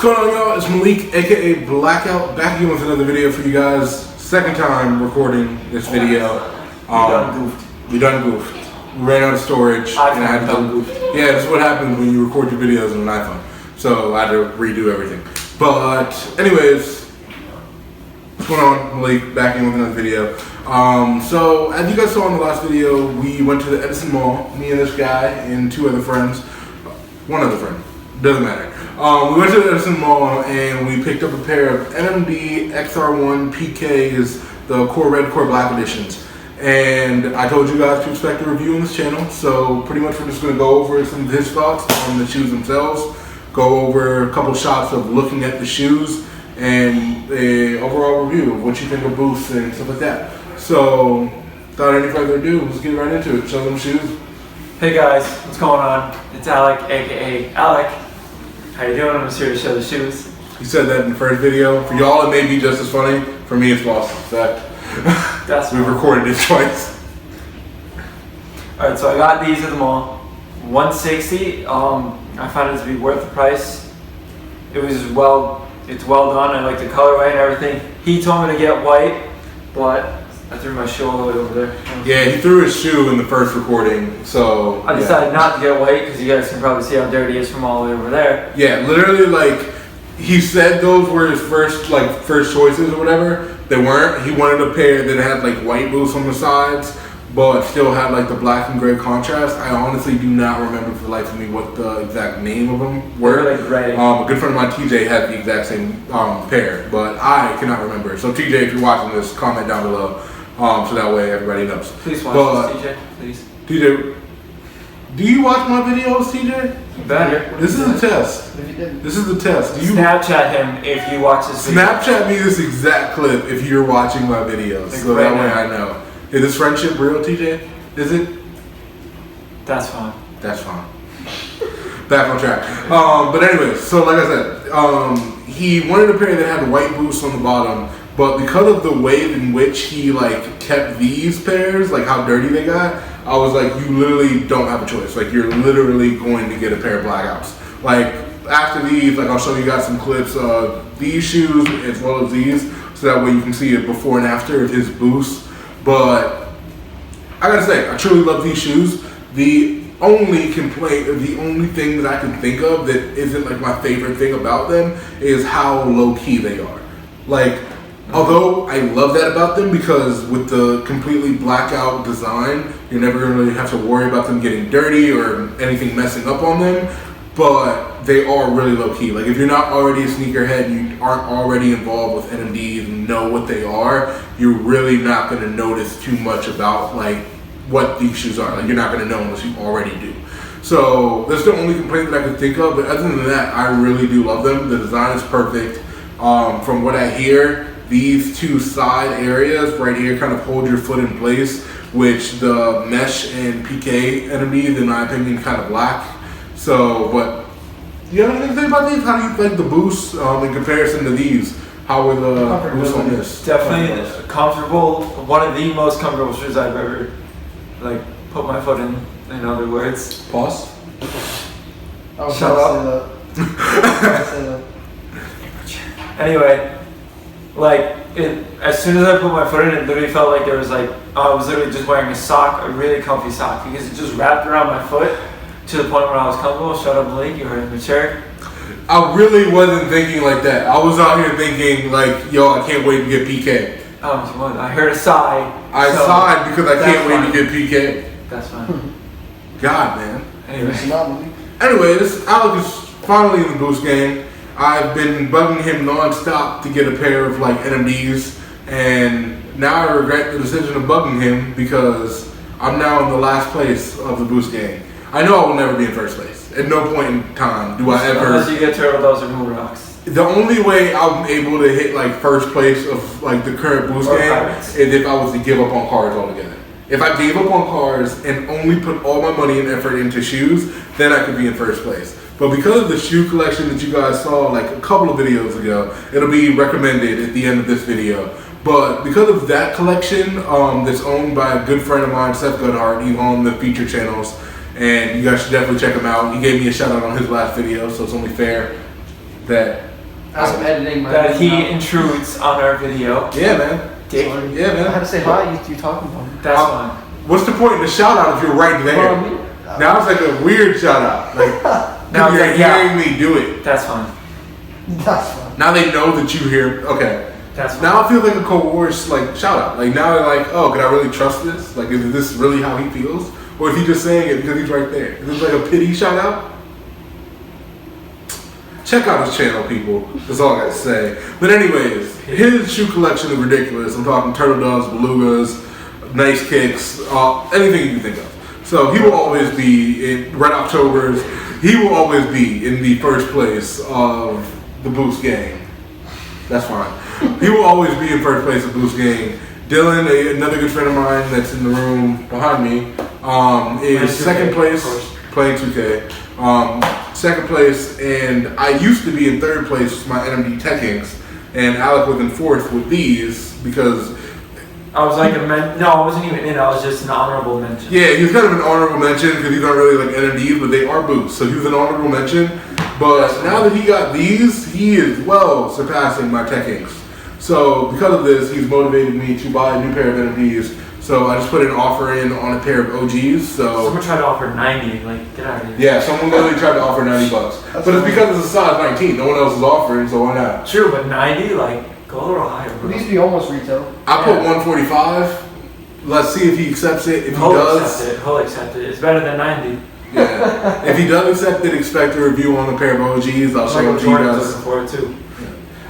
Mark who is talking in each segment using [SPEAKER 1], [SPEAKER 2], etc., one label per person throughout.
[SPEAKER 1] What's going on, y'all? It's Malik, aka BlaqueOut, back again with another video for you guys. Second time recording this video. We done goofed. We ran out of storage. And I had to yeah, this is what happens when you record your videos on an iPhone. So I had to redo everything. But anyways, what's going on? Malik, back in with another video. So as you guys saw in the last video, we went to the Edison Mall, me and this guy and two other friends. One other friend, doesn't matter. We went to the Edison Mall and we picked up a pair of NMD XR1 PKs, the Core Red, Core Black editions. And I told you guys to expect a review on this channel, so pretty much we're just going to go over some of his thoughts on the shoes themselves, go over a couple shots of looking at the shoes, and an overall review of what you think of boosts and stuff like that. So, without any further ado, let's get right into it. Show them shoes.
[SPEAKER 2] Hey guys, what's going on? It's Alec, aka Alec. How you doing? I'm just here to show the shoes.
[SPEAKER 1] You said that in the first video. For y'all, it may be just as funny. For me, it's lost effect.
[SPEAKER 2] That's
[SPEAKER 1] We've recorded it twice.
[SPEAKER 2] Alright, so I got these at the mall. $160. I found it to be worth the price. It's well done. I like the colorway and everything. He told me to get white, but I threw my shoe all the way over there.
[SPEAKER 1] Yeah, he threw his shoe in the first recording, so
[SPEAKER 2] I decided not to get white because you guys can probably see how dirty it is from all the way over there.
[SPEAKER 1] Yeah, literally, like, he said those were his first choices or whatever. They weren't. He wanted a pair that had like white boots on the sides, but still had like the black and gray contrast. I honestly do not remember for the life of me what the exact name of them were.
[SPEAKER 2] They were like gray.
[SPEAKER 1] A good friend of mine, TJ, had the exact same pair, but I cannot remember. So TJ, if you're watching this, comment down below, so that way everybody knows.
[SPEAKER 2] Please watch this, TJ. Please.
[SPEAKER 1] TJ, do you watch my videos, TJ?
[SPEAKER 2] Better.
[SPEAKER 1] This is a test. This is the test. Do you
[SPEAKER 2] Snapchat him if you watch this video.
[SPEAKER 1] Snapchat me this exact clip if you're watching my videos, so that way I know. Is this friendship real, TJ? Is it?
[SPEAKER 2] That's fine.
[SPEAKER 1] That's fine. Back on track. But anyways, so like I said, he wanted a pair that had white boots on the bottom, but because of the way in which he like kept these pairs, like how dirty they got, I was like, you literally don't have a choice. Like, you're literally going to get a pair of blackouts. Like, after these, like, I'll show you guys some clips of these shoes as well as these, so that way you can see it before and after of his boost. But I gotta say, I truly love these shoes. The only complaint, or the only thing that I can think of that isn't like my favorite thing about them is how low key they are. Like, although I love that about them because with the completely blackout design, you're never going to really have to worry about them getting dirty or anything messing up on them, but they are really low key. Like, if you're not already a sneakerhead, you aren't already involved with NMDs and know what they are, you're really not going to notice too much about like what these shoes are. Like, you're not going to know unless you already do. So that's the only complaint that I can think of, but other than that, I really do love them. The design is perfect. From what I hear, these two side areas right here kind of hold your foot in place, which the mesh and PK NMDs, in my opinion, kind of lack. So, but you have anything to say about these? How do you like the boosts in comparison to these? How were the boosts on this?
[SPEAKER 2] Definitely comfortable. One of the most comfortable shoes I've ever like put my foot in other words.
[SPEAKER 1] Pause.
[SPEAKER 2] Shut up. Anyway, like, as soon as I put my foot in, it literally felt like there was like, I was literally just wearing a sock, a really comfy sock, because it just wrapped around my foot to the point where I was comfortable. Shut up, Malik, you were immature.
[SPEAKER 1] I really wasn't thinking like that. I was out here thinking like, yo, I can't wait to get PK.
[SPEAKER 2] Oh, I heard a sigh.
[SPEAKER 1] I sighed because I can't wait to get PK.
[SPEAKER 2] That's fine.
[SPEAKER 1] God, man.
[SPEAKER 2] Anyways,
[SPEAKER 1] Alec is finally in the boost game. I've been bugging him non-stop to get a pair of like NMDs, and now I regret the decision of bugging him because I'm now in the last place of the boost game. I know I will never be in first place. At no point in time do I ever.
[SPEAKER 2] Unless you get Turtle Doves or Moon Rocks.
[SPEAKER 1] The only way I'm able to hit like first place of like the current boost game is if I was to give up on cars altogether. If I gave up on cars and only put all my money and effort into shoes, then I could be in first place. But because of the shoe collection that you guys saw like a couple of videos ago, it'll be recommended at the end of this video. But because of that collection that's owned by a good friend of mine, Seth Goodhart, he's on the feature channels, and you guys should definitely check him out. He gave me a shout out on his last video, so it's only fair that
[SPEAKER 3] As I'm editing my
[SPEAKER 2] that he
[SPEAKER 3] video.
[SPEAKER 2] intrudes on our video.
[SPEAKER 1] Yeah, man.
[SPEAKER 2] Dick.
[SPEAKER 1] Yeah, man.
[SPEAKER 3] I had to say hi. You talking about me?
[SPEAKER 2] That's fine.
[SPEAKER 1] What's the point in the shout out if you're right there?
[SPEAKER 3] Well, I mean,
[SPEAKER 1] Now it's like a weird shout out. Like,
[SPEAKER 2] Now
[SPEAKER 1] you're
[SPEAKER 2] it's like, yeah.
[SPEAKER 1] hearing me do it.
[SPEAKER 2] That's fine.
[SPEAKER 3] that's fine.
[SPEAKER 1] Now they know that you hear. Okay.
[SPEAKER 2] That's fine.
[SPEAKER 1] Now I feel like a coerced like shout out. Like now they're like, oh, can I really trust this? Like, is this really how he feels, or is he just saying it because he's right there? Is this like a pity shout out? Check out his channel, people. That's all I gotta say. But anyways, his shoe collection is ridiculous. I'm talking turtle doves, belugas, nice kicks, anything you can think of. So he will always be in Red Octobers. He will always be in the first place of the Boost Gang. That's fine. He will always be in first place of Boost Gang. Dylan, another good friend of mine that's in the room behind me, is second place playing 2K. Second place, and I used to be in third place with my NMD Tech Inks, and Alec was in fourth with these because
[SPEAKER 2] I was like no, I wasn't even in. I was just an honorable mention.
[SPEAKER 1] yeah, he's kind of an honorable mention because these aren't really like NMDs, but they are boots, so he was an honorable mention. But now that he got these, he is well surpassing my Tech Inks. So because of this, he's motivated me to buy a new pair of NMDs. So I just put an offer in on a pair of OGs. So
[SPEAKER 2] Someone tried to offer 90. Like, get out of here.
[SPEAKER 1] yeah, someone literally tried to offer $90, but it's because it's a size 19. No one else is offering, so why not?
[SPEAKER 2] True, but 90, like, go a little higher, bro.
[SPEAKER 3] It needs to be almost retail.
[SPEAKER 1] I put 145. Let's see if he accepts it. If he does,
[SPEAKER 2] He'll accept it. It's better than 90.
[SPEAKER 1] yeah. If he does accept it, expect a review on a pair of OGs. I'll show
[SPEAKER 2] Michael
[SPEAKER 1] it to you
[SPEAKER 2] Jordan's
[SPEAKER 1] guys.
[SPEAKER 2] looking for it too.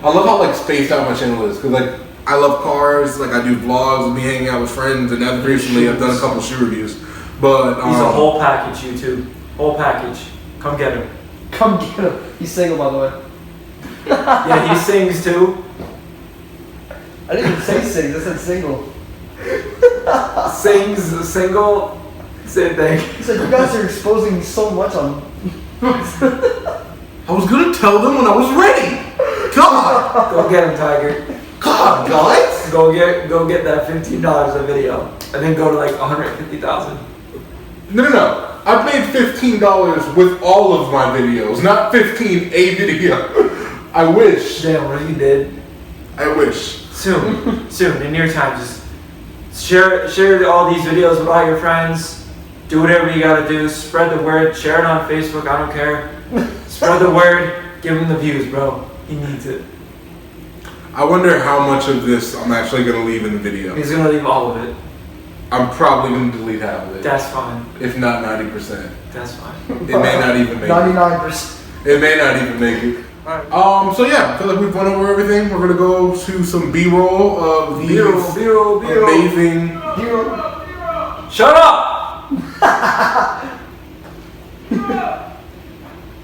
[SPEAKER 1] I love how like spaced out my channel is because like I love cars. Like I do vlogs of me hanging out with friends, and as recently I've done a couple shoe reviews. But
[SPEAKER 2] He's a whole package, YouTube. Whole package. Come get him.
[SPEAKER 3] Come get him. He's single, by the way.
[SPEAKER 2] Yeah, he sings too.
[SPEAKER 3] I didn't even say sings. I said single.
[SPEAKER 2] Sings, single, same thing.
[SPEAKER 3] He said, you guys are exposing me so much on...
[SPEAKER 1] I was gonna tell them when I was ready. God,
[SPEAKER 2] Go get him, Tiger.
[SPEAKER 1] God, guys.
[SPEAKER 2] Go get that $15 a video, and then go to like 150,000.
[SPEAKER 1] No. I've made $15 with all of my videos, not 15 a video. I wish.
[SPEAKER 2] Damn, what you did?
[SPEAKER 1] I wish.
[SPEAKER 2] Soon, in near time, just share all these videos with all your friends. Do whatever you gotta do. Spread the word. Share it on Facebook. I don't care. Spread the word. Give him the views, bro. He needs it.
[SPEAKER 1] I wonder how much of this I'm actually gonna leave in the video.
[SPEAKER 2] He's gonna leave all of it.
[SPEAKER 1] I'm probably gonna delete half of it.
[SPEAKER 2] That's fine.
[SPEAKER 1] If not 90%.
[SPEAKER 2] That's fine.
[SPEAKER 1] It may not even make it.
[SPEAKER 3] 99%.
[SPEAKER 1] It may not even make it. So yeah, I feel like we've went over everything. We're gonna go to some B-roll of these
[SPEAKER 2] B-roll.
[SPEAKER 1] amazing.
[SPEAKER 2] Shut up!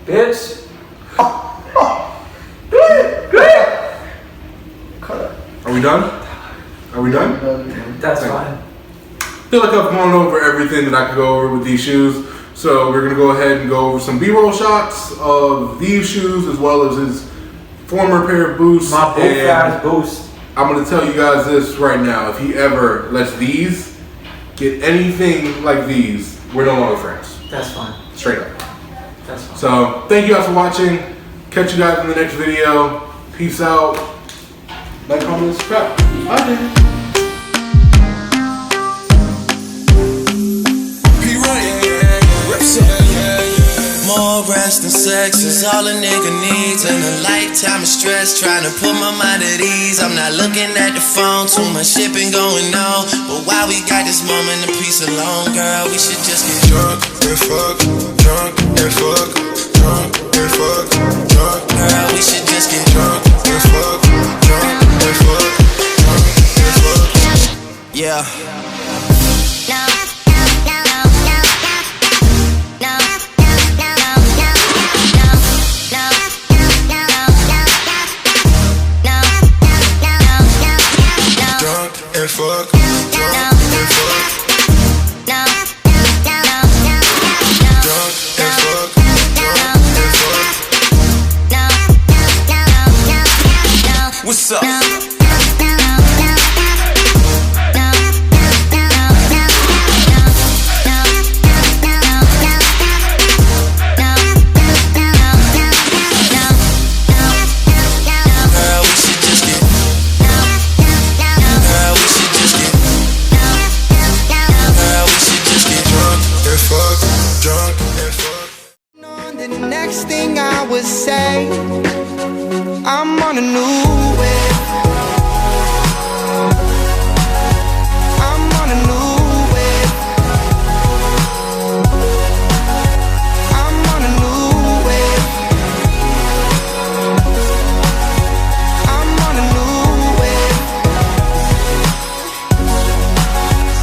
[SPEAKER 2] Bitch.
[SPEAKER 1] Are we done? Are we done?
[SPEAKER 2] That's
[SPEAKER 1] Thank
[SPEAKER 2] fine.
[SPEAKER 1] I feel like I've gone over everything that I could go over with these shoes. So we're gonna go ahead and go over some B-roll shots of these shoes as well as his former pair of boots.
[SPEAKER 2] My big
[SPEAKER 1] And
[SPEAKER 2] ass boost.
[SPEAKER 1] I'm gonna tell you guys this right now. If he ever lets these get anything like these, we're no longer friends.
[SPEAKER 2] That's fine.
[SPEAKER 1] Straight up.
[SPEAKER 2] That's fine.
[SPEAKER 1] So thank you guys for watching. Catch you guys in the next video. Peace out. Like, comment, subscribe. Bye.
[SPEAKER 4] More rest and sex is all a nigga needs. And a lifetime of stress trying to put my mind at ease. I'm not looking at the phone, too much shit been going on. But while we got this moment of peace alone, girl, we should just get drunk and fuck, drunk and fuck, drunk and fuck, drunk. Girl, we should just get drunk and fuck, drunk and fuck, drunk and fuck. Yeah. Fuck, drunk and fuck, drunk and fuck, drunk.
[SPEAKER 5] say I'm on a new